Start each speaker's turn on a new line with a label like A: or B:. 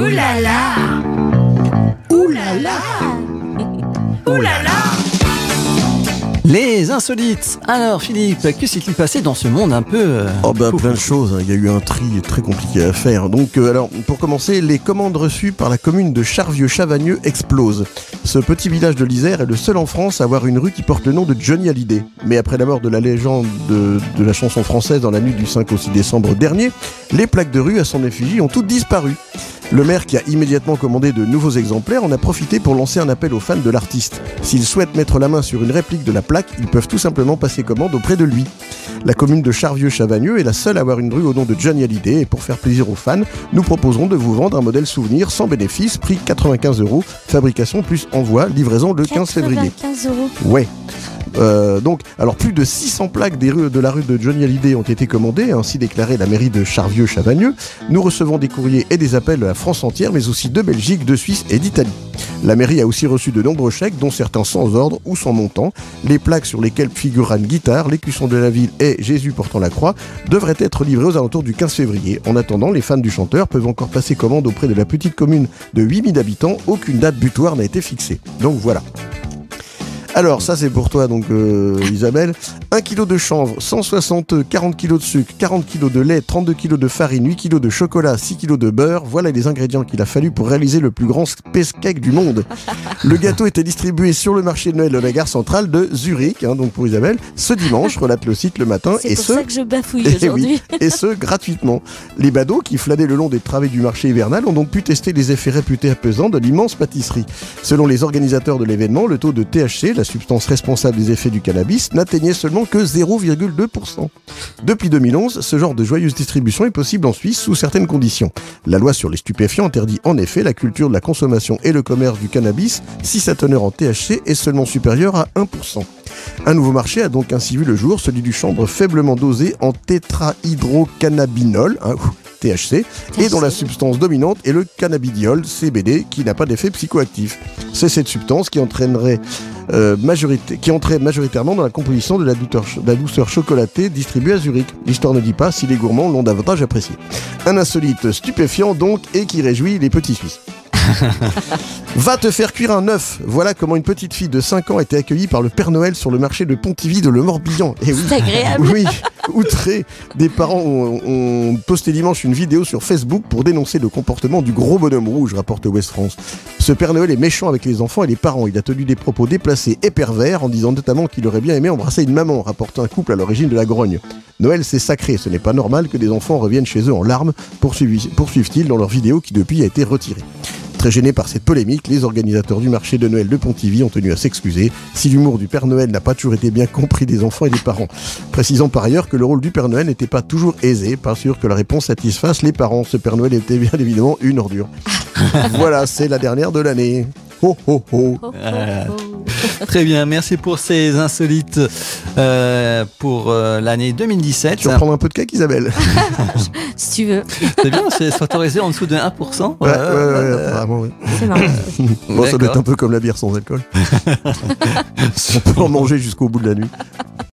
A: Ouh là là. Ouh là là. Ouh là là.
B: Les insolites. Alors Philippe, que s'est-il passé dans ce monde un peu
C: Plein de choses, il y a eu un tri très compliqué à faire. Donc alors, pour commencer, les commandes reçues par la commune de Charvieux-Chavagneux explosent. Ce petit village de l'Isère est le seul en France à avoir une rue qui porte le nom de Johnny Hallyday. Mais après la mort de la légende de la chanson française dans la nuit du 5 au 6 décembre dernier, les plaques de rue à son effigie ont toutes disparu. Le maire, qui a immédiatement commandé de nouveaux exemplaires, en a profité pour lancer un appel aux fans de l'artiste. S'ils souhaitent mettre la main sur une réplique de la plaque, ils peuvent tout simplement passer commande auprès de lui. La commune de Charvieux-Chavagneux est la seule à avoir une rue au nom de Johnny Hallyday, et pour faire plaisir aux fans, nous proposerons de vous vendre un modèle souvenir sans bénéfice, prix 95 €, fabrication plus envoi, livraison le 15 février.
A: 95 €.
C: Ouais. Alors plus de 600 plaques de la rue de Johnny Hallyday ont été commandées, a ainsi déclaré la mairie de Charvieux-Chavagneux. Nous recevons des courriers et des appels de la France entière, mais aussi de Belgique, de Suisse et d'Italie. La mairie a aussi reçu de nombreux chèques, dont certains sans ordre ou sans montant. Les plaques sur lesquelles figurera une guitare, l'écusson de la ville et Jésus portant la croix devraient être livrées aux alentours du 15 février. En attendant, les fans du chanteur peuvent encore passer commande auprès de la petite commune de 8000 habitants. Aucune date butoir n'a été fixée. Donc voilà. Alors, ça c'est pour toi, donc Isabelle. 1 kg de chanvre, 40 kg de sucre, 40 kg de lait, 32 kg de farine, 8 kg de chocolat, 6 kg de beurre. Voilà les ingrédients qu'il a fallu pour réaliser le plus grand space cake du monde. Le gâteau était distribué sur le marché de Noël de la gare centrale de Zurich, donc pour Isabelle, ce dimanche, relate le site Le Matin.
A: C'est pour ça que je bafouille aujourd'hui.
C: Et ce, gratuitement. Les badauds qui flânaient le long des travées du marché hivernal ont donc pu tester les effets réputés apaisants de l'immense pâtisserie. Selon les organisateurs de l'événement, le taux de THC, la substance responsable des effets du cannabis, n'atteignait seulement que 0,2%. Depuis 2011, ce genre de joyeuse distribution est possible en Suisse sous certaines conditions. La loi sur les stupéfiants interdit en effet la culture de la consommation et le commerce du cannabis si sa teneur en THC est seulement supérieure à 1%. Un nouveau marché a donc ainsi vu le jour, celui du chanvre faiblement dosé en tétrahydrocannabinol, THC, et dont la substance dominante est le cannabidiol, CBD, qui n'a pas d'effet psychoactif. C'est cette substance qui entrait majoritairement dans la composition de la douceur chocolatée distribuée à Zurich. L'histoire ne dit pas si les gourmands l'ont davantage apprécié. Un insolite stupéfiant donc, et qui réjouit les petits Suisses. Va te faire cuire un œuf. Voilà comment une petite fille de 5 ans a été accueillie par le Père Noël sur le marché de Pontivy de Le Morbihan. Et oui,
A: c'est agréable.
C: Oui, outrés, des parents ont posté dimanche une vidéo sur Facebook pour dénoncer le comportement du gros bonhomme rouge, rapporte Ouest France. Ce Père Noël est méchant avec les enfants et les parents. Il a tenu des propos déplacés et pervers en disant notamment qu'il aurait bien aimé embrasser une maman, rapporte un couple à l'origine de la grogne. Noël, c'est sacré, ce n'est pas normal que des enfants reviennent chez eux en larmes, poursuivent-ils dans leur vidéo qui depuis a été retirée. Très gênés par cette polémique, les organisateurs du marché de Noël de Pontivy ont tenu à s'excuser si l'humour du Père Noël n'a pas toujours été bien compris des enfants et des parents. Précisant par ailleurs que le rôle du Père Noël n'était pas toujours aisé, pas sûr que la réponse satisfasse les parents. Ce Père Noël était bien évidemment une ordure. Voilà, c'est la dernière de l'année. Ho ho ho.
B: Très bien, merci pour ces insolites pour l'année 2017.
C: Tu vas prendre un peu de cake, Isabelle?
A: Si tu veux.
B: C'est bien, c'est autorisé en dessous de 1%.
C: Ouais, apparemment, oui.
A: C'est marrant.
C: Bon, ça doit être un peu comme la bière sans alcool. On peut en manger jusqu'au bout de la nuit.